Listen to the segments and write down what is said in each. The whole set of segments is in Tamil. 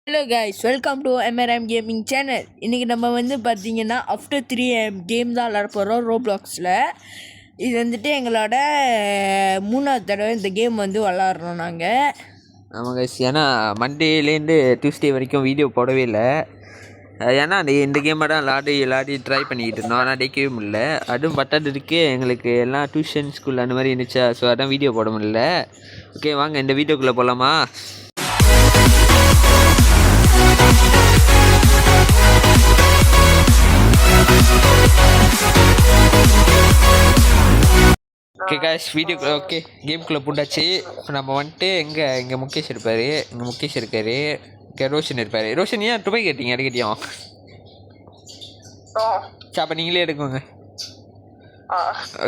Hello guys, welcome to MRM gaming channel. இன்றைக்கி நம்ம பார்த்தீங்கன்னா ஆஃப்டர் 3 AM கேம் தான் விளாட போகிறோம் ரோப்ளாக்ஸில். இது எங்களோட 3வது தடவை இந்த கேம் விளாட்றோம் நாங்கள். ஆமாம் கைஸ், ஏன்னா மண்டேலேருந்து டியூஸ்டே வரைக்கும் வீடியோ போடவே இல்லை. ஏன்னா இந்த கேமை தான் விளாடி ட்ரை பண்ணிக்கிட்டு இருந்தோம். ஆனால் அடிக்கவே முடியல. அதுவும் பத்தாததுக்கு எங்களுக்கு எல்லாம் டியூஷன் ஸ்கூல் அந்த மாதிரி இருந்துச்சா, ஸோ அதான் வீடியோ போட முடியல. ஓகே வாங்க இந்த வீடியோக்குள்ளே போகலாமா? ஓகே காய்ஸ், வீடியோ ஓகே கேமுக்குள்ளே போட்டாச்சு. இப்போ நம்ம இங்கே முகேஷ் இருப்பார், இங்கே முகேஷ் இருக்கார், இங்கே ரோஷன் இருப்பார். ரோஷன் ஏன் துபாய் கேட்டீங்க? அடிக்கட்டியும் அப்போ நீங்களே எடுக்குங்க.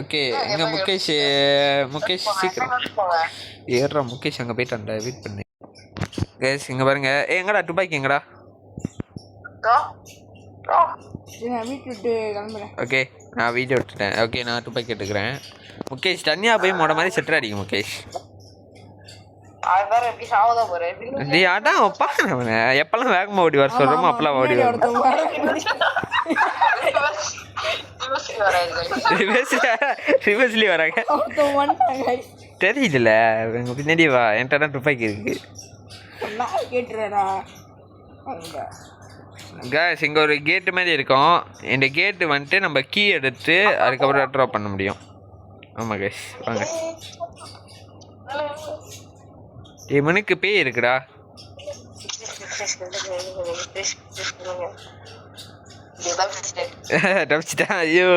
ஓகே இங்கே முகேஷ் சீக்கிரம் ஏறா. முகேஷ் அங்கே போயிட்டான்டா, வெயிட் பண்ணு கைஸ். இங்கே பாருங்க. எங்கடா துபாய்க்கு எங்கடா? ஓகே நான் வீடியோ எடுத்துட்டேன். ஓகே நான் துபாய்க்கு எடுத்துக்கிறேன். முகேஷ் தனியா போய் மொட மாதிரி செட்டர் அடிக்கும் முகேஷ். அதான் பாருங்க, எப்பெல்லாம் வேகமா ஓடி வர சொல்றோமோ அப்பெல்லாம் ஓடி வரும். ரிவர்ஸ்லி வராங்க தெரியுதுல. பின்னாடி வா, என்கிட்ட துப்பாக்கி இருக்கு. கேஸ் இங்கே ஒரு கேட்டு மாதிரி இருக்கும். இந்த கேட்டு நம்ம கீ எடுத்து அதுக்கப்புறம் ட்ரா பண்ண முடியும். ஆமாம் கேஸ் வாங்க. இவனுக்கு பேய் இருக்குடா. தப்பிச்சிட்டான். ஐயோ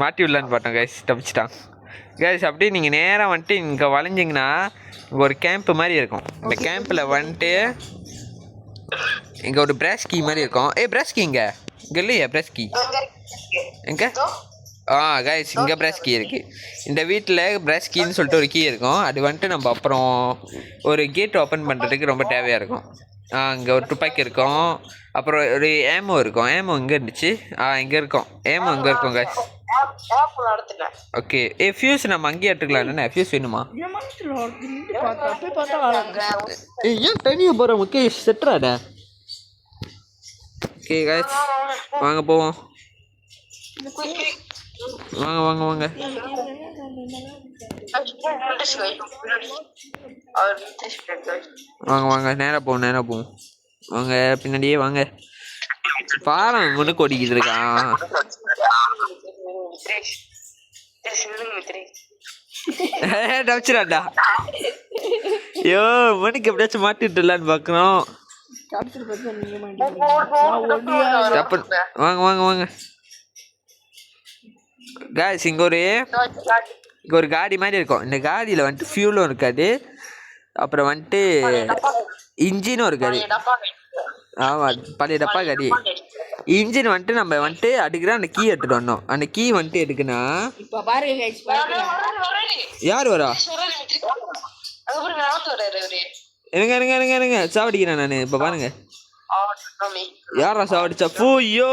மாட்டி விடலான்னு பார்த்தோம் கைஸ், தப்பிச்சிட்டான் கைஸ். அப்படியே நீங்கள் நேராக இங்கே வளைஞ்சிங்கன்னா இங்கே ஒரு கேம்ப் மாதிரி இருக்கும். இந்த கேம்பில் இங்கே ஒரு பிரஷ் கீ மாதிரி இருக்கும். பிரஷ் கீ இங்கே இல்லையா? பிரஷ் கீ எங்கே? கைஸ் இங்கே பிரஷ் கீ இருக்குது. இந்த வீட்டில் பிரஷ் கீன்னு சொல்லிட்டு ஒரு கீ இருக்கும். அது நம்ம அப்புறம் ஒரு கேட் ஓப்பன் பண்ணுறதுக்கு ரொம்ப தேவையாக இருக்கும். இங்கே ஒரு துப்பாக்கி இருக்கும், அப்புறம் ஒரு ஏமோ இருக்கும். ஏமோ இங்கே இருந்துச்சு. இங்கே இருக்கும் ஏமோ, இங்கே இருக்கும் கைஸ். ஓகே ஃபியூஸ் நம்ம அங்கேயே எடுத்துக்கலாம். என்ன ஃபியூஸ் வேணுமா? ஏன் தனியாக போகிற முகேஷ் செட்டுறாடா. ஓகே கைஸ் வாங்க போவோம். வாங்க வாங்க வாங்க. வாங்க வாங்க நேராக போவோம் வாங்க, பின்னாடியே வாங்க. பாரம் முன்னுக்கு ஓடிக்கிட்டு இருக்கான். டப்பிச்சிடாண்டா. ஐயோ மணிக்கு எப்படியாச்சும் மாட்டிட்டுலான்னு பார்க்குறோம். வாங்க வாங்க வாங்க காய்ஸ். இங்கே ஒரு காடி மாதிரி இருக்கும். இந்த காடியில் ஃபியூலும் இருக்காது, அப்புறம் இன்ஜினும் இருக்காது. ஆமாம் பழைய டப்பா காடி. இன்ஜின் நம்ம அடிக்கிற அந்த கீ எடுத்துட்டு வந்தோம். அந்த கீ எடுக்குன்னா யார் வரா? இருங்க சாவடிக்கிறேன் நான். இப்போ பாருங்க யாரா சாவடிச்சா? பூயோ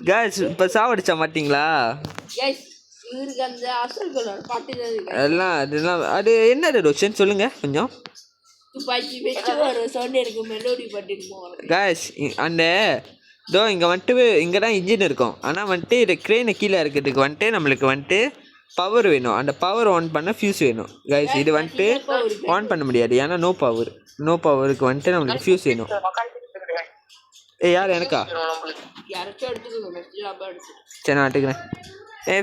கேஸ் இப்போ சாவடிச்சா மாட்டீங்களா? எல்லாம் அது என்னது ரோஷன் சொல்லுங்க கொஞ்சம். கேஸ் அந்த இங்கே தான் இன்ஜின் இருக்கும். ஆனால் இது க்ரேனை கீழே இருக்கிறதுக்கு நம்மளுக்கு பவர் வேணும். அந்த பவர் ஆன் பண்ண ஃபியூஸ் வேணும் கைஸ். இது ஆன் பண்ண முடியாது, ஏன்னா நோ பவருக்கு நம்மளுக்கு ஃபியூஸ் வேணும். யார் எனக்கா? சரி நான் எடுத்துக்கிறேன்.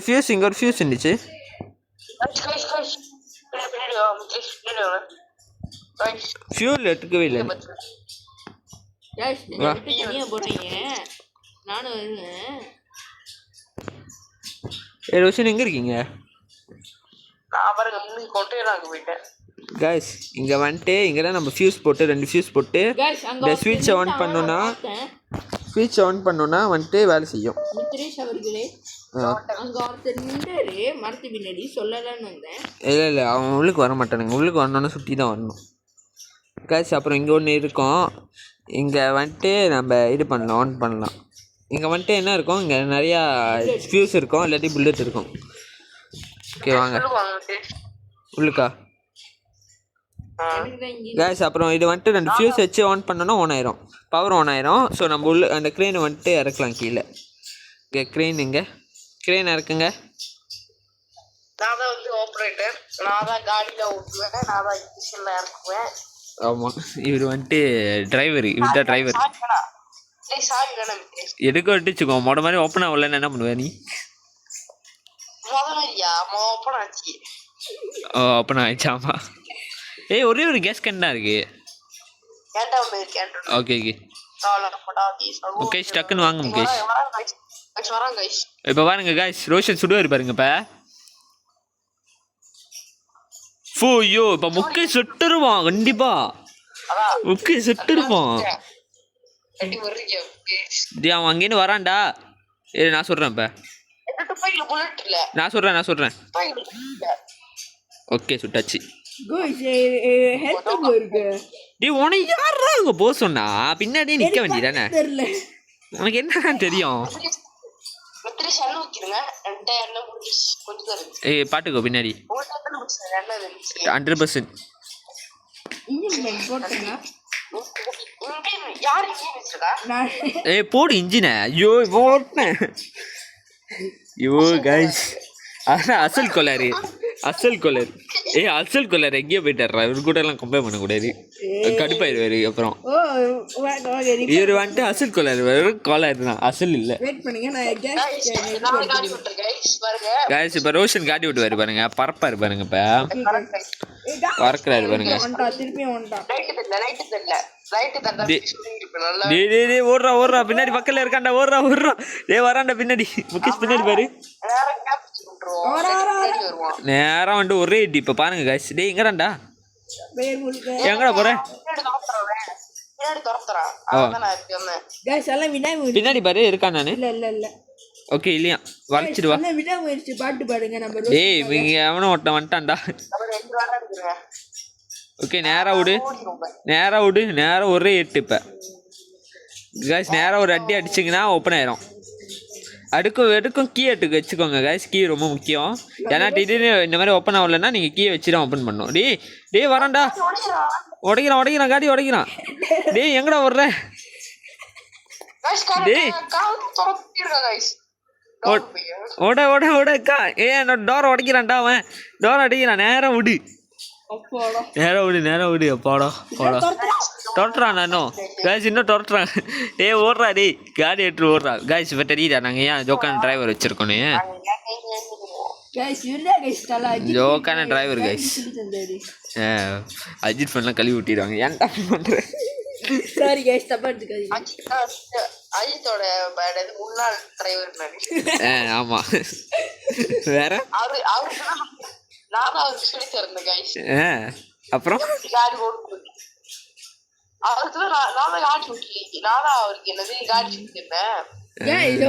ஃபியூஸ் இங்கே ஒரு ஃபியூஸ் இருந்துச்சு. ஃபியூல் எடுத்துக்கவே இல்லை. ரோஷன் எங்கே இருக்கீங்க? கைஸ் இங்கே இங்கே தான் நம்ம ஃபியூஸ் போட்டு 2 ஃபியூஸ் போட்டு இந்த ஸ்விட்ச் ஆன் பண்ணோன்னா வேலை செய்யும். இல்லை அவன் உள்ளுக்கு வர மாட்டானுங்க. உள்ளுக்கு வரணுன்னா சுற்றி தான் வரணும் கைஸ். அப்புறம் இங்கே ஒன்று இருக்கும். இங்கே நம்ம இது பண்ணலாம், ஆன் பண்ணலாம். இங்கே என்ன இருக்கும்? இங்கே நிறையா ஃபியூஸ் இருக்கும், இல்லாட்டி புல்லட் இருக்கும். ஓகே வாங்க உள்ளுக்கா. கைஸ் அப்புறம் இது வந்துட்டு 2 ஃபியூஸ் வச்சு ஆன் பண்ணோன்னா ஆன் ஆயிரும், பவர் ஆன் ஆயிரும். ஸோ நம்ம உள்ள அந்த க்ரெயினை வந்துட்டு இறக்கலாம் கீழே. க்ரெயின் எங்க? க்ரெயின் இறக்குங்க. நான் தான் வந்து ஆபரேட்டர், நான் தான் காடியில ஓட்டுவேன், நான் தான் மிஷின்ல இறக்குவேன். ஆமாம், இவர் வந்துட்டு டிரைவர், இவர் தான் டிரைவர். எதுக்கு வந்துச்சுக்கோ மொட மாதிரி ஓப்பன் ஆகலன்னு என்ன பண்ணுவேன் நீ? ஓ ஓப்பன் ஆயிடுச்சாமா. ஏய் ஒரே ஒரு கேஸ் கேன் தான் இருக்கு. ஓகே ஓகே முகேஷ் டக்குன்னு வாங்க முகேஷ். இப்போ பாருங்க கைஸ், ரோஷன் சுடுவார் பாருங்க. இப்போ ஐயோ இப்போ முகேஷ் சுட்டுருவான் கண்டிப்பா, முகேஷ் சுட்டுருவான். அவன் அங்கேன்னு வரான்டா. நான் சொல்றேன் இப்போ, நான் சொல்றேன். ஓகே சுட்டாச்சு. உனக்கு யாரா அங்க போ சொன்னா? பின்னாடியே நிக்க வேண்டியதானே? உனக்கு என்ன தெரியும்? ஏய் பாட்டுக்கோ பின்னாடி 100%. ஏய் போடு இன்ஜினை. ஐயோ போட்டேன். ஐயோ கைஸ் அதான் அசல் கொலாரு, அசல் கொலர். அசல் கொலர் எங்கேயோ போயிட்டாரா? இவரு கூட எல்லாம் கம்பேர் பண்ணக்கூடாது, கடுப்பாயிருவாரு. அப்புறம் இவர் வந்துட்டு அசல் கொலர், கோலாரு தான், அசல் இல்லை. கைஸ் இப்போ ரோஷன் காட்டி விட்டுவாரு பாருங்க, பறப்பாரு பாருங்க. இப்போ பறக்குறாரு பாருங்க. ஓடுறா பின்னாடி பக்கத்துல இருக்காண்டா, ஓடுறா. வராண்டா பின்னாடி. முகேஷ் பின்னாடி பாரு, நேரம் வந்துட்டு ஒரே இடி. இப்ப பாருங்க கைஸ், எங்கடாண்டா எங்கடா போற? பின்னாடி பாரு இருக்கான். நானு ஓகே இல்லையா வளைச்சிடுவா. ஏய் இவங்க எவனும் ஒருத்தன் வந்துட்டான்டா. ஓகே நேரா விடு, நேரா ஒரே 8. இப்போ கைஸ் நேரா ஒரு அடி அடிச்சிங்கன்னா ஓப்பன் ஆயிரும். எடுக்கும் கீ எடுத்து வச்சுக்கோங்க கைஸ், கீ ரொம்ப முக்கியம். ஏன்னா திடீர்னு இந்த மாதிரி ஓப்பன் ஆகலைன்னா நீங்கள் கீயை வச்சு தான் ஓப்பன் பண்ணணும். டேய் வரான்டா, உடைக்கிறான் காடி உடைக்கிறான். டேய் எங்கடா வர்ற? டேய் ஓடக்கா. என்னோட டோரை உடைக்கிறான்டா அவன், டோரை அடிக்கிறான். நேரம் விடு. அப்பாடா தொட்டுறான். நானும் கைஸ் இன்னும் தொட்டுறான். ஓடுறா காடி எடுத்து ஓடுறா கைஸ். இப்போ தெரியுதா நாங்கள் ஏன் ஜோக்கான டிரைவர் வச்சிருக்கோன்னு? ஜோக்கான டிரைவர் கைஸ். அஜித் ஃபன்லாம் கழுவி விட்டிடுவாங்க. ஏன்டா பண்ணுறேன்? சாரி கைஸ், தப்பா எடுத்துக்காதீங்க. அஜித்தோட முன்னாள் டிரைவர். ஆமா வேற அப்புறம்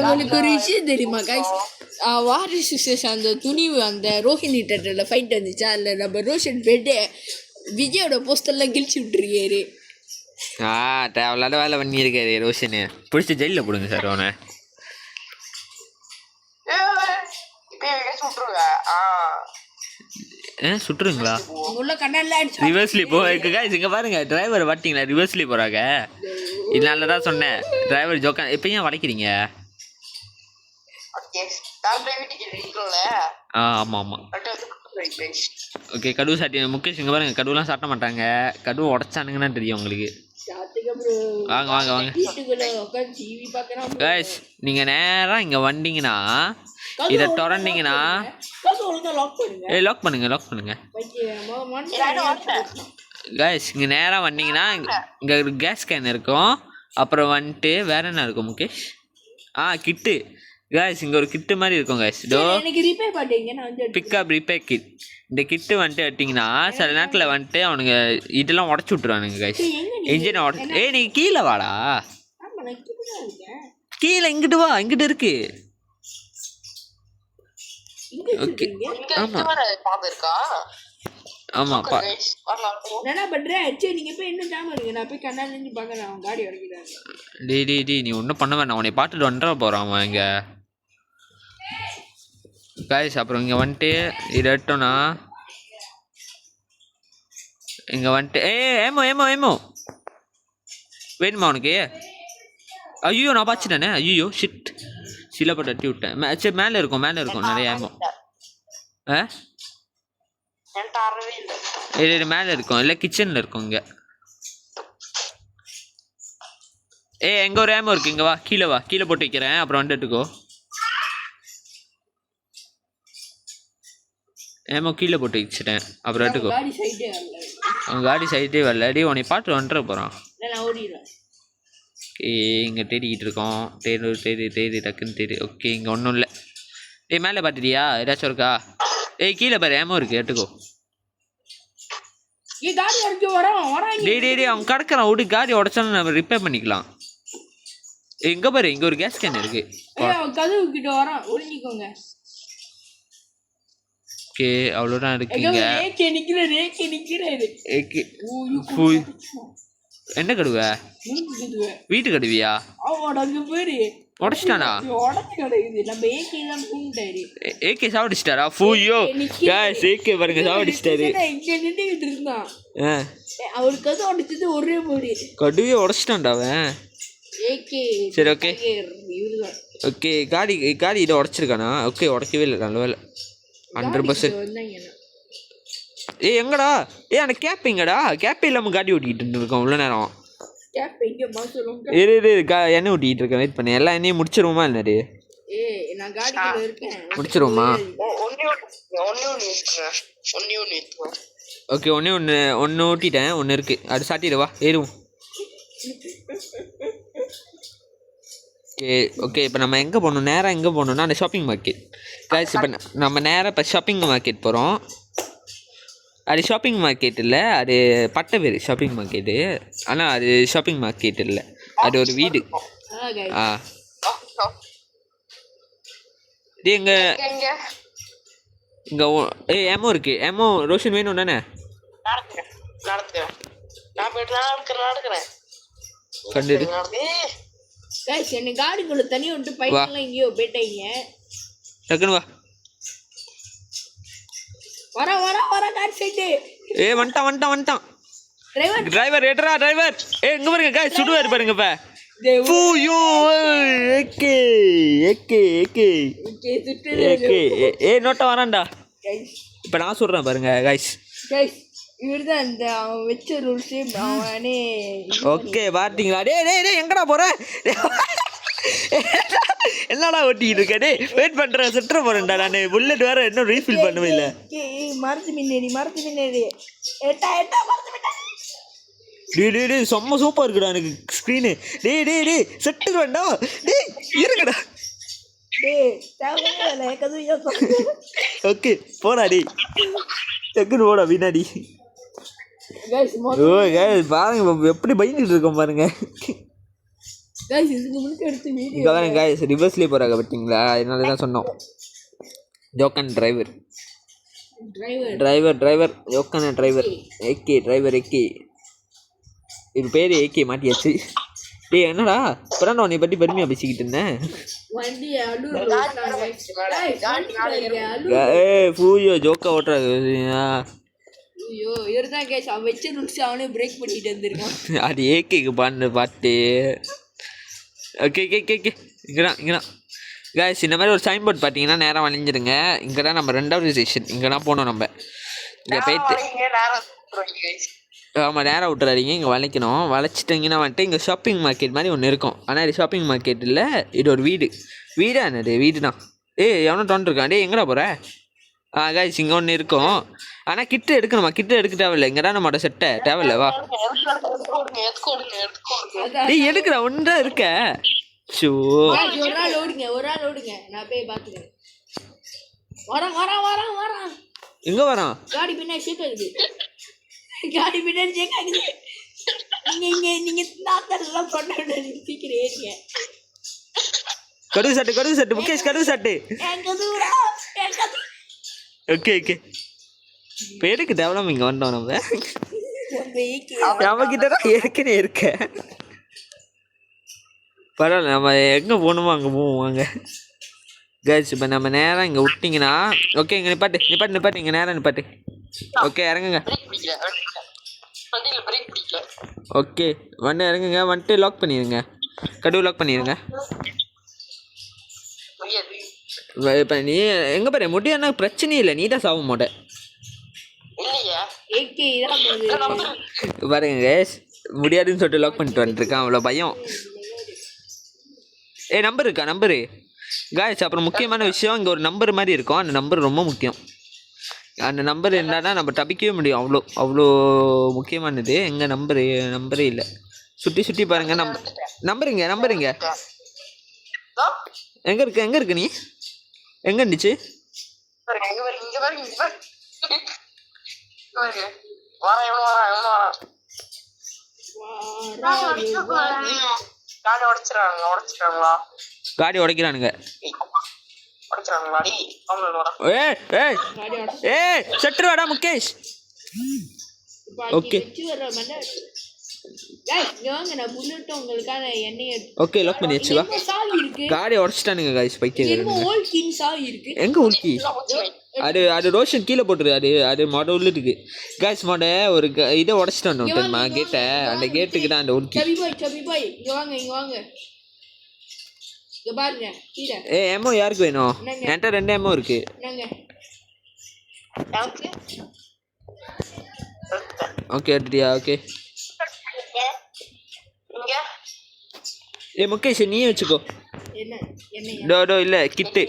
உங்களுக்கு ஒரு விஷயம் தெரியுமா கைஸ்? வாரிசு அந்த துணிவு அந்த ரோஹிணி தேட்டர்ல ஃபைட் வந்துச்சா, அதில் நம்ம ரோஷன் போயிட்டு விஜயோட போஸ்டர்லாம் கிழிச்சு விட்டுருக்காரு. தேவையில்லாத வேலை பண்ணியிருக்காரு ரோஷனு. பிடிச்சி ஜெயிலில் போடுங்க சார் அவனை. சுட்டுருங்களா? ரிவர்ஸ்லி இங்க பாருங்க, டிரைவர் வட்டிங்களா ரிவர்ஸ்லி போறாங்க. இதனால தான் சொன்னேன் டிரைவர் ஜோக்கா. இப்போ ஏன் வளைக்கிறீங்க? ஆமா ஓகே கடுவு சாட்டி முகேஷ் இங்க பாருங்க, கடுவுலாம் சாட்ட மாட்டாங்க. கடுவு உடச்சானுங்கன்னா தெரியும் உங்களுக்கு. வாங்க கைஸ், நீங்க நேரா இங்க வந்தீங்கன்னா இதை திறந்தீங்கன்னா லாக் பண்ணுங்க கைஸ். இங்க நேரா வந்தீங்கன்னா இங்க கேஸ் கேன் இருக்கும். அப்புறம் வந்துட்டு வேற என்ன இருக்கும் முகேஷ்? கிட்டு கைஸ். இங்க ஒரு கிட்டு மாதிரி இருக்கும் கைஸ். Pickup repair kit. இந்த கிட்டு வந்துட்டு எடுத்தீங்கன்னா சில நேரத்தில் வந்துட்டு அவனுங்க இதெல்லாம் உடச்சி விட்டுருவானுங்க கைஸ். இன்ஜினை நீங்க கீழே வாடா, கீழே இங்கிட்டு வா, இங்கிட்டு இருக்கு. ஓகே ஆமாப்பா. நீ ஒன்றும் பண்ண வேண்டாம், உன்னை பாட்டுட்டு வந்துட போகிறான் அவன் இங்கே கைஸ். அப்புறம் இங்கே வந்துட்டு இது எடுத்தோன்னா இங்கே வந்துட்டு ஏமோ ஏமோ ஏமோ வேணுமா உனக்கு? ஐயோ நான் பார்த்துட்டேனே. ஐயோ ஷிட் சிலப்பட்டு தட்டி விட்டேன். சரி மேலே இருக்கும் நிறைய ஏமோ. இது மேலே இருக்கும் இல்லை கிச்சனில் இருக்கும் இங்கே. எங்கே ஒரு ஏமோ இருக்கு. இங்கே வா கீழே போட்டு வைக்கிறேன். அப்புறம் வந்துட்டுக்கோ. ஏமோ கீழே போட்டு வச்சுட்டேன். அப்புறம் வந்துட்டுக்கோ. அவன் காடி சைட்டே வரல. அடி உன்னை பாட்டு வந்துட போகிறான். இங்கே தேடிக்கிட்டு இருக்கோம். தேடி டக்குன்னு தேடி. ஓகே இங்கே ஒன்றும் இல்லை. மேலே பார்த்துட்டியா ஏதாச்சும் இருக்கா? கீழே பாரு ஏமோ இருக்கு எடுத்துக்கோ. அவன் கிடக்குறான். விடு காடி உடச்சாலும் நம்ம ரிப்பேர் பண்ணிக்கலாம். எங்கே பாரு இங்கே ஒரு கேஸ் கேன் இருக்கு. ஓகே அவ்வளோதான் இருக்குங்க. என்ன கடுவ? வீட்டு கடுவியா? உடச்சிட்டானா? ஏகே சாவடிச்சிட்டாரா? ஃபூயோ ஏகே பாருங்க சாவடிச்சிட்டாரு. கடுவே உடச்சிட்டான்டா அவன். சரி ஓகே ஓகே காடி இதை உடச்சிருக்கானா? ஓகே உடைக்கவே இல்லை. நல்ல வேலை 100%. எங்கடா அந்த கேப் எங்கடா? கேப்பே இல்லாமல் காடி ஓட்டிக்கிட்டு இருக்கோம் இவ்வளோ நேரம். எண்ணெய் ஊட்டிக்கிட்டு இருக்கேன். வெயிட் பண்ணி எல்லா எண்ணெயும் முடிச்சிருவோமா? இல்லை முடிச்சிருவோமா? ஓகே ஒன்று ஊட்டிட்டேன். ஒன்று இருக்குது. அது சாட்டிடுவா ஏறுவோம். ஓகே இப்போ நம்ம எங்கே போகணும்? நேராக எங்கே போகணுன்னா அந்த ஷாப்பிங் மார்க்கெட். கைஸ் இப்போ நம்ம நேராக இப்போ ஷாப்பிங் மார்க்கெட் போகிறோம். அது ஷாப்பிங் மார்க்கெட் இல்லை, அது பட்ட பேர் ஷாப்பிங் மார்க்கெட்டு. ஆனால் அது ஷாப்பிங் மார்க்கெட் இல்லை, அது ஒரு வீடு. இது இங்கே ஏமோ இருக்கு. ஏமோ ரோஷன் வேணும் தானே? கண்டிப்பாக காடிக்குள்ள தண்ணி விட்டு பைக்ல எங்கேயோ போயிட்டீங்க. டக்குனு வா. வர காடி சைடு. வந்துட்டான். டிரைவர் ஏட்ரா டிரைவர். இங்க பாருங்க गाइस சுடுவாரு பாருங்க இப்ப. ஃபூயோ ஏகே நோட்ட வரான்டா. இப்ப நான் சொல்றேன் பாருங்க गाइस. இவர்தான் இந்த வெச்ச ரூல்ஸ் அவனே. ஓகே பாத்தீங்களா? டேய் எங்கடா போற? என்னடா ஓட்டிட்டு இருக்க? டேய் வெயிட் பண்றேன். செட்ற போறேன்டா நான். புல்லட் வேற இன்னும் ரீஃபில் பண்ணவே இல்ல. மரத்து மின்னேடி ஏட்டா மரத்து மின்னேடி. டேய் செம்ம சூப்பரா இருக்குடா எனக்கு ஸ்கிரீன். டேய் செட் வேண்டாம். டேய் இருக்குடா. தேவையில்லை கதுவியா. ஓகே போடா டேய். டக்குன்னு போடா பின்னாடி. பாருங்க எப்படி பயந்துட்டு இருக்கோம் பாருங்க. ரிவர்ஸ்லேயே போறாங்க பார்த்தீங்களா? அதனால தான் சொன்னோம். ஜோக்கன் டிரைவர் ஜோக்கன் டிரைவர் ஏகே இது பேர் ஏகே மாட்டியாச்சு. டேய் என்னடா இப்பதான் உன்னை பற்றி பெருமையாக பேசிக்கிட்டு இருந்தேன். பூயோ ஜோக்கா ஓட்டுறாங்க. அது ஏகேக்கு பாட்டு பாட்டு. ஓகே இங்கதான் गाइस இந்த மாதிரி ஒரு சைன் போர்ட் பார்த்தீங்கன்னா நேரம் வளைஞ்சிருங்க. இங்கே தான் நம்ம 2வது ஸ்டேஷன். இங்கே தான் போகணும் நம்ம. இங்கே போயிட்டு ஆமாம் நேராக விட்டுறாதீங்க. இங்கே வளைக்கணும். வளைச்சிட்டிங்கன்னா வந்துட்டு இங்கே ஷாப்பிங் மார்க்கெட் மாதிரி ஒன்று இருக்கும். ஆனால் இது ஷாப்பிங் மார்க்கெட் இல்லை, இது ஒரு வீடா என்னது? வீடு தான். எவனோ தோன்றிருக்கான். எங்கடா போகிற? गाइस இங்கே ஒன்று இருக்கும். ஆனால் கிட்ட எடுக்கணுமா? கிட்ட எடுக்க தேவையில்லை. இங்கே தான் நம்மளோட செட்டை தேவையில்ல. வா எடுக்கிறா ஒன்றா இருக்க. ஒரு ஆள் ஓடுங்க நான் போய் பாத்துக்கிறேன். வரான் எங்க வரான்? காடி பின்னாடி சேக்காகுது. நீங்க நாத்தெல்லாம் பண்ண சீக்கிரம் ஏறிங்க. கடுகு சட்டு முகேஷ் கடுகு சட்டு. ஓகே இப்போ எதுக்கு தேவலாம் இங்கே வந்தோம் நம்ம? கிட்ட தான் ஏற்கனவே இருக்க. பரவாயில்ல, நம்ம எங்கே போகணுமோ அங்கே போவோம். வாங்க गाइस இப்போ நம்ம நேராக இங்கே விட்டிங்கன்னா ஓகே. இங்கே நிப்பாட்டு இங்கே நேராக நிப்பாட்டு. ஓகே இறங்குங்க. வண்டியில பிரேக் பிடிக்கல. ஓகே வண்டி இறங்குங்க, வந்துட்டு லாக் பண்ணிடுங்க, கதவு லாக் பண்ணிடுங்க. முடியாது. இப்போ நீ எங்கே பாரு முடியாதுன்னா பிரச்சனை இல்லை, நீ தான் சாவ மாட்ட. இல்லையா? ஏகே இதான் பாருங்க guys, முடியாதுன்னு சொல்லிட்டு லாக் பண்ணிட்டு வந்துருக்கான், அவ்வளோ பயம். நம்பர் இருக்கா? Number guys. அப்புறம் முக்கியமான விஷயம், இங்கே ஒரு நம்பர் மாதிரி இருக்கும், அந்த நம்பர் ரொம்ப முக்கியம். அந்த நம்பர் என்னன்னா நம்ம தப்பிக்கவே முடியும், அவ்வளோ அவ்வளோ முக்கியமானது. எங்கள் நம்பரே இல்லை. சுற்றி பாருங்க. நம்பருங்க எங்கே இருக்கு நீ எங்கே இருந்துச்சு? காடி உடைக்கிறானுங்க. செட்டுரு வாடா முகேஷ். ஓகே ஓகே லாக் பண்ணியாச்சு. வா, காடி உடச்சிட்டானுங்க காய்ஸ், பைத்தியம். எங்க உல்கி? அது ரோஷன் கீழே போட்டுரு. அது மொட உள்ள இருக்கு காய்ஸ். மொட ஒரு இதை உடச்சிட்டு வந்தோம் தெரியுமா, கேட்டை. அந்த கேட்டுக்கு தான் அந்த உல்கி. எம்மோ யாருக்கு வேணும்? என்கிட்ட 2 எம்மோ இருக்கு. ஓகே எடுத்தியா? ஓகே முகேஷ் நீ வச்சுக்கோ. டோ இல்லை கிட்டு.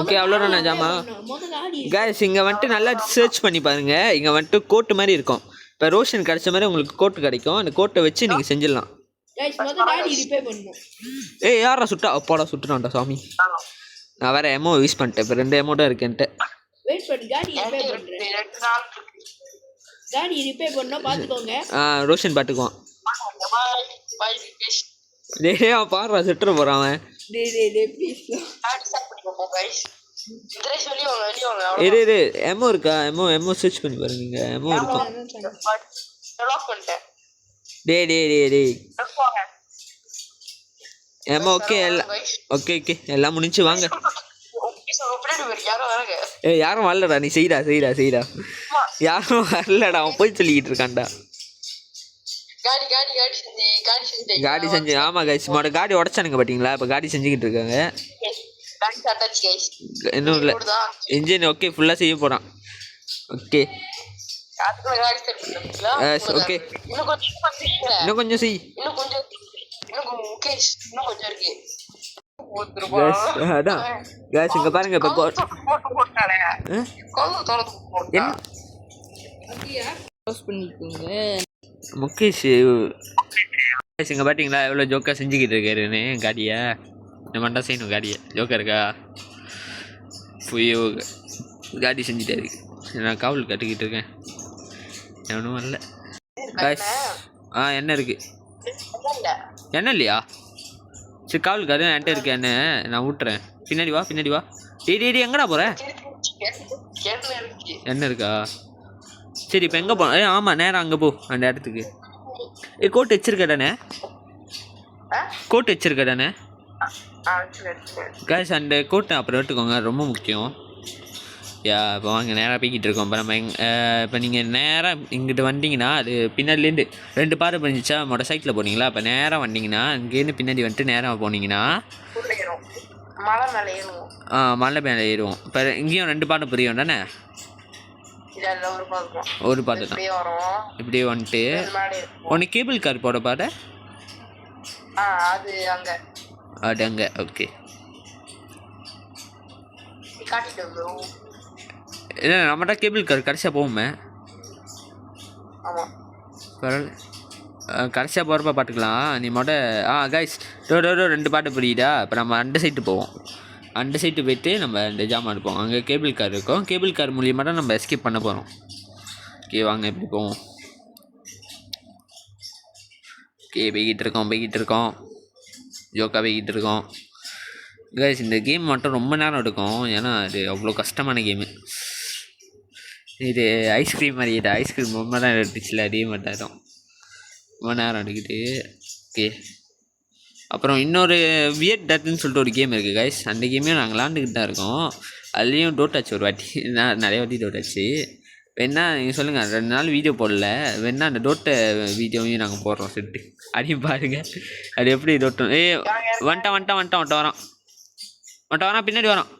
ஓகே அவ்வளோதாண்ணா ஜாமா. காய்ஸ் இங்கே வந்துட்டு நல்லா சர்ச் பண்ணி பாருங்க. இங்கே வந்துட்டு கோட்டு மாதிரி இருக்கும். இப்போ ரோஷன் கிடைச்ச மாதிரி உங்களுக்கு கோட்டு கிடைக்கும். அந்த கோட்டை வச்சு நீங்கள் செஞ்சிடலாம். யாரா சுட்டா? அப்பாடா சுட்டுனான்டா சாமி. நான் வேற எமோ யூஸ் பண்ணிட்டேன். இப்போ 2 எமோ தான் இருக்கு என்கிட்ட. ரோஷன் பாட்டுக்குவான். அவன் பாடுறா செட்டுற போறான் அவன். எமோ இருக்கா? எமோ சர்ச் பண்ணி பாருங்க. எமோ இருக்கும். எமோ ஓகே ஓகே எல்லாம் முடிஞ்சு வாங்க. யாரும் வரலடா, நீ செய்டா. யாரும் வரலடா, அவன் போய் சொல்லிக்கிட்டு இருக்கான்டா. காடி செஞ்சு. ஆமா கைஸ், மோட காடி உடைச்சானுங்க பாத்தீங்களா? இப்ப காடி செஞ்சுக்கிட்டு இருக்காங்க. இன்னும் இல்ல இன்ஜின். ஓகே ஃபுல்லா செய்ய போறான். ஓகே ஓகே இன்னும் கொஞ்சம் செய். அதான் காய்ஸ் இங்க பாருங்க. இப்ப முகேஷ் இங்க பாத்தீங்களா எவ்வளவு ஜோக்கா செஞ்சுக்கிட்டு இருக்காருன்னு காடியை. இந்த மட்டும் செய்யணும் காடியை. ஜோக்கா இருக்கா? புயோ காடி செஞ்சுட்டாரு. நான் காவல் கட்டிக்கிட்டு இருக்கேன். எவனும் வரல காய்ஸ். என்ன இருக்கு? என்ன இல்லையா? சரி காவலுக்கு அது என்கிட்ட இருக்கு. என்ன நான் ஊட்டுறேன். பின்னாடி வா. டேடி எங்கடா போற? என்ன இருக்கா? சரி இப்போ எங்கே போ? ஆமாம் நேரம் அங்கே போ அந்த இடத்துக்கு. கோட் வச்சிருக்கடானே? காய்ஸ் அந்த கோட்டை அப்புறம் எடுத்துக்கோங்க, ரொம்ப முக்கியம். இப்போ வாங்க நேராக போய்கிட்டு இருக்கோம். இப்போ நம்ம இப்போ நீங்கள் நேராக இங்கிட்ட வந்தீங்கன்னா அது பின்னாடிலேருந்து 2 பாறை பண்ணிச்சா மோட்டர் சைக்கிளில் போனீங்களா? இப்போ நேராக வந்தீங்கன்னா இங்கேருந்து பின்னாடி வந்துட்டு நேராக போனீங்கன்னா மலை மேலே ஏறுவோம். இப்போ இங்கேயும் 2 பாறை புரியும் தானே? ஒரு பாட்டு தான். இப்படியே வந்துட்டு ஒன்று கேபிள் கார் போட பாட அது அங்கே. ஓகே இல்லை நம்மகிட்ட கேபிள் கார் கடைசியாக போவோமே. பரவாயில்ல கடைசியாக போகிறப்ப பார்த்துக்கலாம். நீ கைஸ் 2 பாட்டு புரியுதா? இப்போ நம்ம அந்த சைட்டு போவோம். அந்த சைட்டு போய்ட்டு நம்ம இந்த ஜாமான் எடுப்போம். அங்கே கேபிள் கார் இருக்கும். கேபிள் கார் மூலியமாக தான் நம்ம எஸ்கேப் பண்ண போகிறோம். ஓகே வாங்க எப்படி போவோம். ஓகே போய்கிட்டு இருக்கோம். ஜோக்காக போய்கிட்டு இருக்கோம். கைஸ் இந்த கேம் மட்டும் ரொம்ப நேரம் எடுக்கும். ஏன்னா அது அவ்வளோ கஷ்டமான கேமு. இது ஐஸ்கிரீம் மாதிரி. இது ஐஸ்கிரீம் ரொம்ப நேரம் எடுத்துச்சுல, அதே மாதிரி தான் ரொம்ப நேரம் எடுக்குது. ஓகே அப்புறம் இன்னொரு வியட் டட்னு சொல்லிட்டு ஒரு கேம் இருக்குது கைஸ். அந்த கேமையும் நாங்கள் விளாண்டுக்கிட்டு தான் இருக்கோம். அதுலேயும் டோட்டாச்சு ஒரு வாட்டி, நான் நிறைய வாட்டி டோட்டாச்சு. வேணா நீங்கள் சொல்லுங்கள், 2 நாள் வீடியோ போடல, வேணா அந்த டோட்டை வீடியோவையும் நாங்கள் போடுறோம் செட்டு. அதையும் பாருங்கள் அது எப்படி டோட்டம். வரான் பின்னாடி வரான்.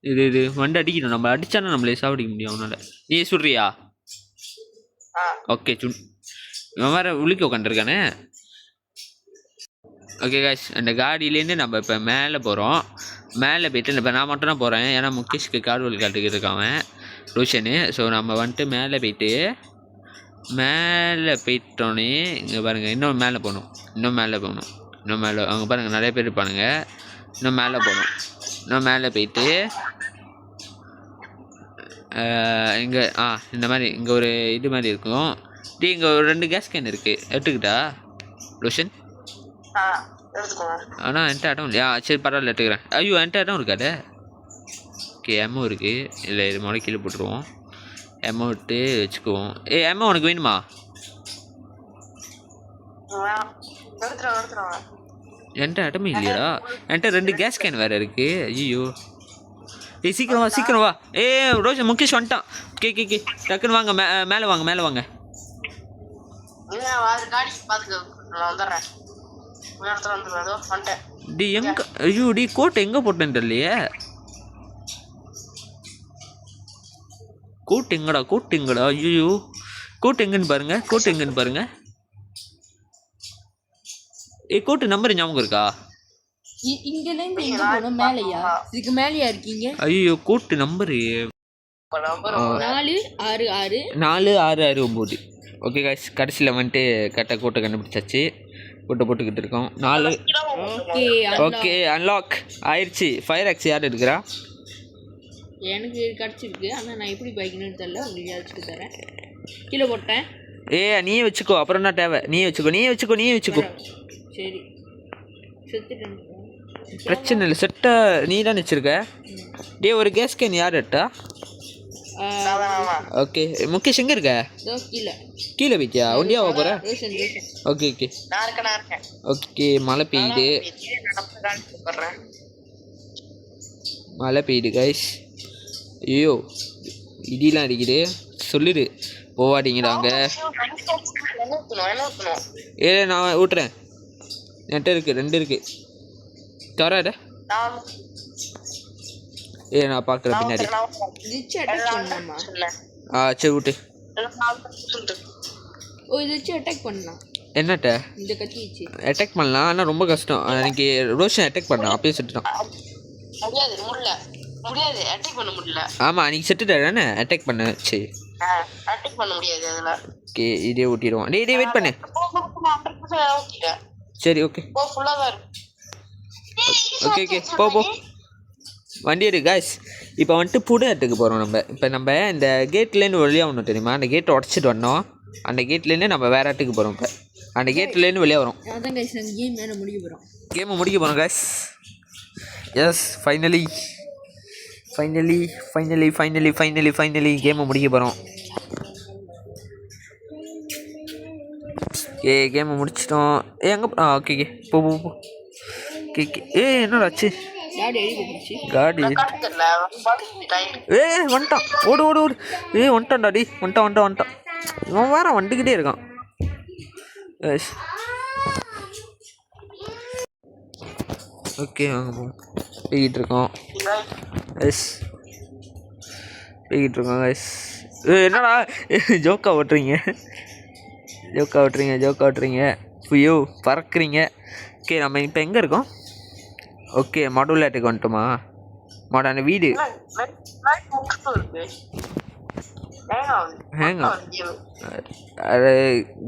இது வண்டி அடிக்கணும், நம்ம அடித்தானே நம்மளே சாப்பிடிக்க முடியும் அவனால். நீ சுடுறியா? ஓகே இவன் வேறு உளுக்கி உட்காந்துருக்கானே. ஓகே காய்ஸ், அந்த காடியிலேருந்து நம்ம இப்போ மேலே போகிறோம். மேலே போய்ட்டு இப்போ நான் மட்டும் தான் போகிறேன், ஏன்னா முகேஷ்க்கு கார்டுவல் காட்டுக்கிட்டு இருக்கான் ரோஷனு. ஸோ நம்ம வந்துட்டு மேலே போயிட்டோன்னே இங்கே பாருங்கள், இன்னும் மேலே போகணும். இன்னும் மேலே அங்கே பாருங்கள் நிறைய பேர் இருப்பானுங்க. இன்னும் மேலே போயிட்டு இங்கே இந்த மாதிரி இங்கே ஒரு இது மாதிரி இருக்கும். இங்கே ஒரு 2 கேஸ் கேன் இருக்குது, எடுத்துக்கிட்டா ரோஷன்? ஆனால் என்கிட்ட இடம் இல்லையா? சரி பரவாயில்ல, எடுத்துக்கிறேன். ஐயோ என்கிட்ட இடம் இருக்காடே. ஓகே எம்மோ இருக்குது, இல்லை இது முறை கீழே போட்டுருவோம். எம்மோ விட்டு வச்சுக்குவோம். எம்மோ உனக்கு வேணுமா? என்கிட்ட இடமே இல்லையாடா. என்கிட்ட 2 கேஸ் கேன் வேறு இருக்குது. ஐயோ சீக்கிரம் வா. ரோஷன் முகேஷ் வந்துட்டான். கே டக்குன்னு வாங்க, மேலே வாங்க. டி எங்க? ஐயோ டி கோட் எங்கே போட்டேன்னு தெரியலையே. கோட் எங்கடா? ஐயோ கோட் எங்கன்னு பாருங்க. கோட்டு நம்பர் ஞாபகம் இருக்கா? இங்கேருந்து எங்கே போகணும்? மேலேயா? இதுக்கு மேலேயா இருக்கீங்க? ஐயோ கோட்டு நம்பரு 4669. ஓகே காய்ஸ், கடைசியில் வந்துட்டு கரெக்டாக கோட்டை கண்டுபிடிச்சாச்சு. கோட்டை போட்டுக்கிட்டு இருக்கோம். 4. ஓகே அன்லாக் ஆயிடுச்சு. ஃபயர் ஆக்ஸ் யார் எடுக்கிறா? எனக்கு கிடச்சிருக்கு, ஆனால் நான் எப்படி பைக்கணும்னு தெரியல. உங்களுக்கு வச்சுக்க தரேன். கீழே போட்டேன். நீயே வச்சுக்கோ, அப்புறம் என்ன தேவை? நீயே வச்சுக்கோ. சரி செத்துட்டேன். பிரச்சனை இல்லை, செட்டை நீ தான் வச்சிருக்க. ஒரு கேஸ் கேன் யார் எடுத்தா? ஓகே முகேஷ் எங்கே இருக்க? கீழே வைக்கியா? ஒண்டியா போகிற? ஓகே மழை பெய்யுது கைஸ். ஐயோ இடிலாம் அடிக்குது. சொல்லிடு போவாடிங்கிறாங்க. நான் ஊட்டுறேன். என்கிட்ட இருக்குது 2 இருக்குது. தராட நான் பார்க்குறேன் பின்னாடி. சரி விட்டு. என்னட்ட அட்டாக் பண்ணலாம், ஆனால் ரொம்ப கஷ்டம். அன்றைக்கி ரோஷன் அட்டாக் பண்ணான், அப்பயே செட்டுட்டான். ஆமாம் அன்றைக்கி செட்டுட்டானே அட்டாக் பண்ண. சரி ஓகே இதே ஊட்டிடுவோம். வெயிட் பண்ணு. சரி ஓகே போ வண்டி எடு காய்ஸ். இப்போ வந்துட்டு புது இடத்துக்கு போகிறோம். நம்ம இந்த கேட்லேருந்து வெளியாக ஒன்று தெரியுமா? அந்த கேட்டை உடச்சிட்டு வந்தோம். அந்த கேட்லேருந்து நம்ம வேறு இடத்துக்கு போகிறோம். இப்போ அந்த கேட்லேருந்து வெளியே வரோம். கேமை முடிக்க போகிறோம் காய்ஸ். எஸ் ஃபைனலி கேமை முடிக்க போகிறோம். கேமை முடிச்சிட்டோம். எங்கே? ஓகே போ. என்னடாச்சு? காடி வந்துட்டான். ஓடு வந்துட்டான்டாடி. வந்துட்டான். இவன் வேற வந்துக்கிட்டே இருக்கான். ஓகே வாங்க போ. போய்கிட்டு இருக்கோம் கைஸ். என்னடா ஜோக்கா ஓட்டுறீங்க? ஐயோ பறக்குறீங்க. ஓகே நம்ம இப்போ எங்கே இருக்கோம்? ஓகே மாடுலேட்டுக்கு வந்துட்டோமா? மாடான வீடு அது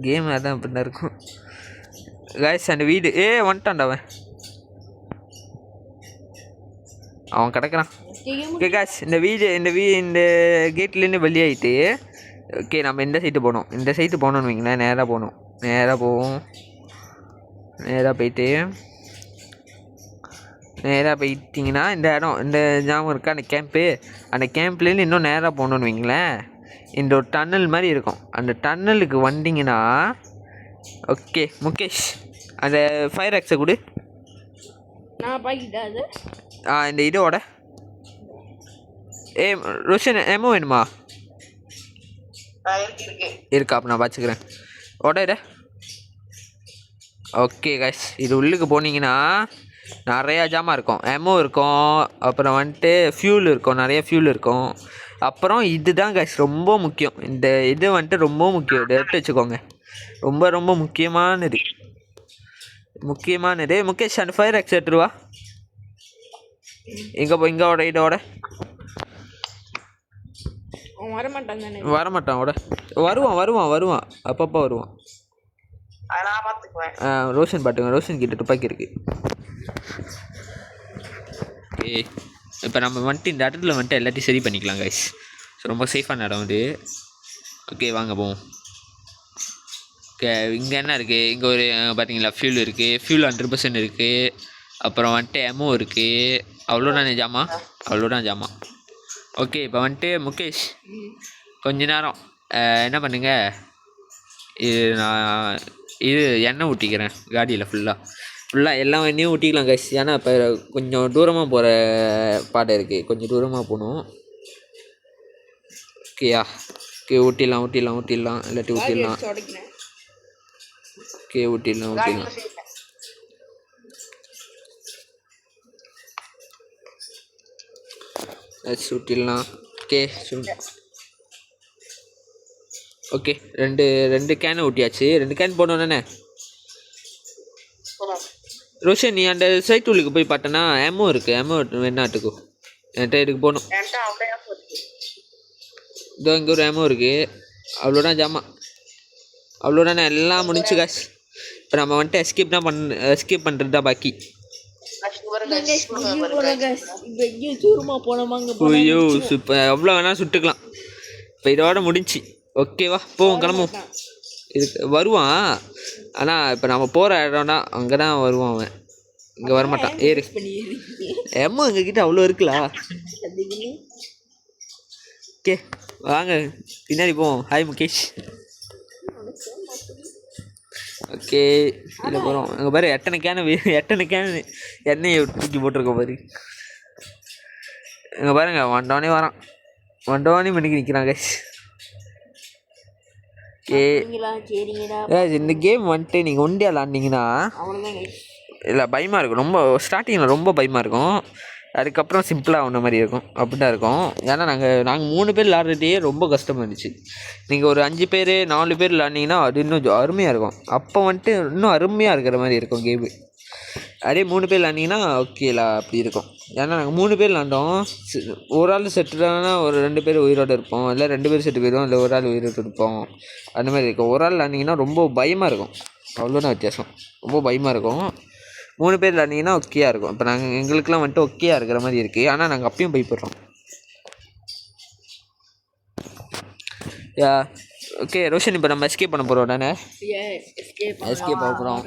கேம் அதான் இப்படி தான் இருக்கும் காய்ஸ். அந்த வீடு வந்துட்டான்டா அவன் கிடக்குறான். ஓகே காய்ஸ், இந்த கேட்லேருந்து வெளியாகிட்டு ஓகே நம்ம இந்த சைட்டு போகணும்னு வைங்களேன். நேராக போவோம். நேராக போயிட்டிங்கன்னா இந்த இடம், இந்த ஞாபகம் இருக்கா அந்த கேம்ப்பு? அந்த கேம்ப்லேருந்து இன்னும் நேராக போகணுன்னு வைங்களேன். இந்த ஒரு டன்னல் மாதிரி இருக்கும். அந்த டன்னலுக்கு வந்தீங்கன்னா ஓகே முகேஷ் அந்த ஃபயர் ஆக்ஸை கொடு. நான் பாக்கிட்டேன் அது. இந்த இதோட ரோஷன் எமோ வேணுமா? இருக்கா? அப்போ நான் பார்த்துக்கிறேன். உடையிட. ஓகே கைஸ், இது உள்ளுக்கு போனீங்கன்னா நிறையா ஜாமான் இருக்கும். எமோ இருக்கும், அப்புறம் வந்துட்டு ஃபியூல் இருக்கும், நிறைய ஃபியூல் இருக்கும். அப்புறம் இதுதான் கைஸ் ரொம்ப முக்கியம். இந்த இது வந்துட்டு ரொம்ப முக்கியம். இதை எடுத்து வச்சுக்கோங்க. ரொம்ப ரொம்ப முக்கியமானது. முகேஷ் அந்த ஃபயர் ஆக்ஸ் எடுத்துருவா. இங்கே ஓட இதோட வரமாட்டான். வருவான் அப்பப்போ வருவான். ரோஷன் பாட்டுங்க, ரோஷன் கிட்ட துப்பாக்கி இருக்கு. ஓகே, இப்போ நம்ம வந்துட்டு இந்த இடத்துல வந்துட்டு எல்லாத்தையும் சரி பண்ணிக்கலாம் கைஸ். ஸோ ரொம்ப சேஃபான இடம் இது. ஓகே வாங்க போவோம். ஓகே, இங்கே என்ன இருக்குது? இங்கே ஒரு பார்த்தீங்களா ஃபியூல் இருக்குது. ஃபியூல் 100% இருக்குது. அப்புறம் வந்துட்டு எமோ இருக்குது. அவ்வளோதான் ஜாமான். ஓகே, இப்போ வந்துட்டு முகேஷ் கொஞ்ச நேரம் என்ன பண்ணுங்க, நான் எண்ணெய் ஊற்றிக்கிறேன் காடியில் ஃபுல்லாக எல்லா எண்ணெயும் ஊற்றிக்கலாம் கைஸ். ஏன்னா இப்போ கொஞ்சம் தூரமாக போகிற பாதை இருக்குது, கொஞ்சம் தூரமாக போகணும். ஓகேயா? ஓகே, ஊற்றிடலாம் இல்லாட்டி ஊற்றிடலாம். ஓகே, ஊற்றிடலாம். ஊற்றிடலாம். ஓகே, ரெண்டு கேனை ஊட்டியாச்சு. 2 கேன் போடணும் தானே? ரோஷன், நீ அந்த சைட் உள்ளுக்கு போய் பார்த்தனா எமோ இருக்குது. எமோ வேணாட்டுக்கும் என்கிட்ட இதுக்கு போகணும். இதோ இங்கே ஒரு எமோ இருக்குது. அவ்வளோதான் ஜாமான். அவ்வளோதானே, எல்லாம் முடிஞ்சு காசு. இப்போ நம்ம வந்துட்டு எஸ்கேப் பண்ணுறது தான் பாக்கி. ஐயோ, இப்போ எவ்வளோ வேணாலும் சுட்டுக்கலாம். இப்போ இதோட முடிஞ்சு. ஓகேவா, போவோம், கிளம்புவோம். இதுக்கு வருவான், ஆனால் இப்போ நம்ம போகிற இடம்னா அங்கே தான் வருவான் அவன். இங்கே வரமாட்டான். ஏறு. எம்மோ எங்ககிட்ட அவ்வளோ இருக்குல்ல. ஓகே வாங்க, பின்னாடி போவோம். ஹாய் முகேஷ். ஓகே, இதில் போகிறோம். அங்கே பாரு, எத்தனை கேன் எண்ணெயை தூக்கி போட்டிருக்கோம் பாரு. இங்கே பாருங்க, வண்டோனே மணிக்கு நிற்கிறான் கைஸ். ஓகே, இந்த கேம் வந்துட்டு நீங்கள் ஒண்டியாக விளாண்டிங்கன்னா இல்லை பயமாக இருக்கும். ரொம்ப ஸ்டார்டிங்கில் ரொம்ப பயமாக இருக்கும். அதுக்கப்புறம் சிம்பிளாக ஆன மாதிரி இருக்கும். அப்படி தான் இருக்கும். ஏன்னா நாங்கள் 3 பேர் விளாட்றதே ரொம்ப கஷ்டமாக இருந்துச்சு. நீங்கள் ஒரு 5 பேர் 4 பேர் விளாண்டிங்கன்னா அது இன்னும் அருமையாக இருக்கும். அப்போ வந்துட்டு இன்னும் அருமையாக இருக்கிற மாதிரி இருக்கும் கேமு. அதே 3 பேர் விளாண்டிங்கன்னா ஓகேலா அப்படி இருக்கும். ஏன்னா நாங்கள் 3 பேர் விளாண்டோம். ஒரு ஆள் செட்டுனா ஒரு 2 பேர் உயிரோடு இருப்போம், இல்லை 2 பேர் செட்டு போயிடுவோம், இல்லை ஒரு ஆள் உயிரோடு இருப்போம். அந்த மாதிரி இருக்கும். ஒரு ஆள் விளாண்டிங்கன்னா ரொம்ப பயமாக இருக்கும். அவ்வளோதான் வித்தியாசம். ரொம்ப பயமாக இருக்கும். 3 பேர் விளாண்டிங்கன்னா ஒக்கையாக இருக்கும். இப்போ எங்களுக்கெலாம் வந்துட்டு ஒக்கையாக இருக்கிற மாதிரி இருக்குது. ஆனால் நாங்கள் அப்பயும் பயப்படுறோம். ஓகே ரோஷன், இப்போ நம்ம எஸ்கேப் பண்ண போகிறோம் தானே? எஸ்கேப் ஆகிறோம்.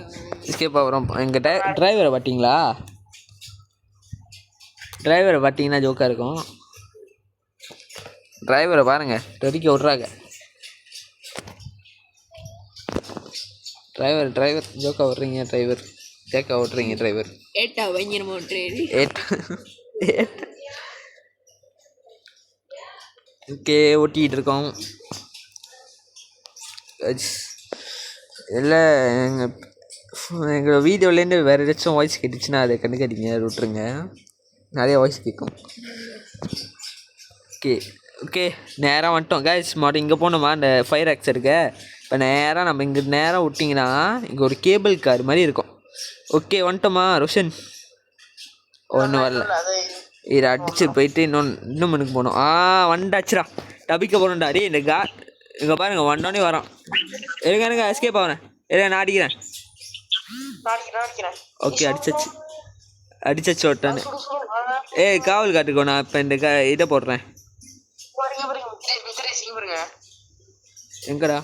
எங்கள் டிரைவரை பார்த்தீங்களா? டிரைவரை பார்த்தீங்கன்னா ஜோக்காக இருக்கும். டிரைவரை பாருங்கள், தெறிக்க விட்றாங்க. டிரைவர் ஜோக்கா விட்றீங்க. தேக்கா ஓட்டுறீங்க டிரைவர். ஓகே, ஓட்டிகிட்டு இருக்கோம். இல்லை, எங்கள் வீடியோலேருந்து வேறு ஏதாச்சும் வாய்ஸ் கேட்டுச்சுன்னா அதை கண்டுக்காதீங்க, விட்ருங்க. நிறைய வாய்ஸ் கேட்கும். ஓகே நேராக வந்துட்டோம் கைஸ். இங்கே போனோமா அந்த ஃபயர் ஆக்ஸ் இருக்க. இப்போ நேராக நம்ம இங்கே நேராக விட்டிங்கன்னா இங்கே ஒரு கேபிள் கார் மாதிரி இருக்கும். ஓகே வந்துட்டோமா ரோஷன்? ஒன்றும் வரல. இதை அடிச்சு போயிட்டு இன்னும் மனுக்கு போகணும். வண்டாச்சுரா, டபிக்க போகணும்டா. டே இந்த இங்கே பாருங்க, வந்தோடனே வரோம். எனக்கு எஸ்கேப் ஆகிறேன். நான் அடிக்கிறேன். ஓகே, அடிச்சாச்சு ஓட்டானு. காவல் காட்டுக்கோ. நான் இப்போ இந்த இதை போடுறேன். எங்கடா?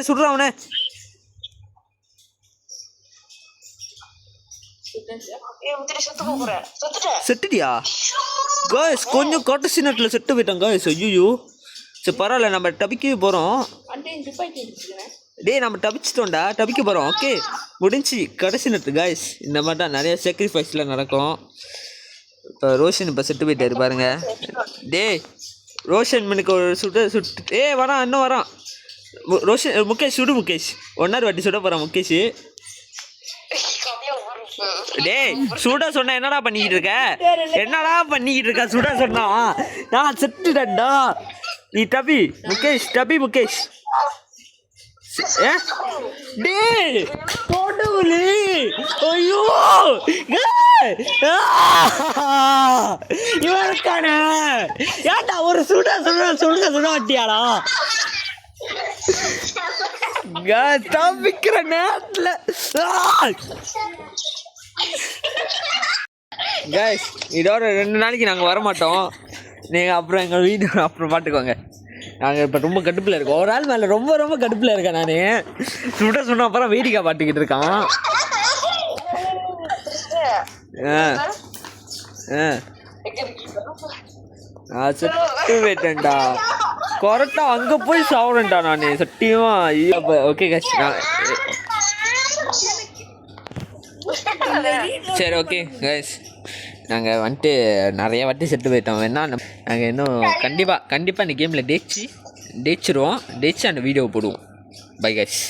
சுடுறான் அவனே. செத்துட்டியா காய்ஸ்? கொஞ்சம் கடைசி நேரத்தில் செத்து போயிட்டான் காய்ஸ். ஐயோ, சரி பரவாயில்ல, நம்ம டபிக்கு போகிறோம். அண்டே துப்பாக்கி எடுத்துக்கிறேன். டேய் நம்ம டபிச்சிட்டோம்டா, டபிக்கு போகிறோம். ஓகே முடிஞ்சு கடைசி நேரத்து காய்ஸ். இந்த மாதிரி தான் நிறைய சாக்ரிஃபைஸ்லாம் நடக்கும். இப்போ ரோஷன் இப்போ செட்டு போயிட்டாரு பாருங்க. டேய் ரோஷன் மனுக்கு ஒரு சுட்டு வரான், இன்னும் வரான். ரோஷன் முகேஷ் சுடு, முகேஷ் ஒன்னார் வாட்டி சுட போகிறான் முகேஷ். டேய் சுட சொன்னா என்னடா பண்ணிக்கிட்டு இருக்க, என்னடா பண்ணிக்கிட்டு இருக்க? சுட சொன்னா நான் செத்துட்டேன்டா. நீ டபி முகேஷ், டபி முகேஷ். டேய் போடுவலி, ஐயோ இவன் இருக்கானே. ஏன்டா ஒரு சுட மாட்டியாடா? தப்பிக்கிற நேரத்தில் கைஸ் இதோட 2 நாளைக்கு நாங்கள் வரமாட்டோம். நீங்கள் அப்புறம் எங்கள் வீடியோ அப்புறம் பார்த்துக்கோங்க. நாங்கள் இப்போ ரொம்ப கடுப்பில் இருக்கோம். ஒரு ஆள் மேலே ரொம்ப கடுப்பில் இருக்கேன் நான். சொன்ன அப்புறம் வேடிக்கை பாட்டுக்கிட்டு இருக்கான். செட்டு போயிட்டேன்டா. கரெக்டாக அங்கே போய் சாப்பிடேன்டா நான் சத்தியமா. ஓகே கைஸ் சரி ஓகே கைஸ் நாங்கள் வந்துட்டு நிறைய வாட்டி செட்டு போயிட்டோம். வேணா நாங்கள் இன்னும் கண்டிப்பாக இந்த கேமில் ஜெயிச்சிருவோம். ஜெயிச்சு அந்த வீடியோ போடுவோம். Bye guys.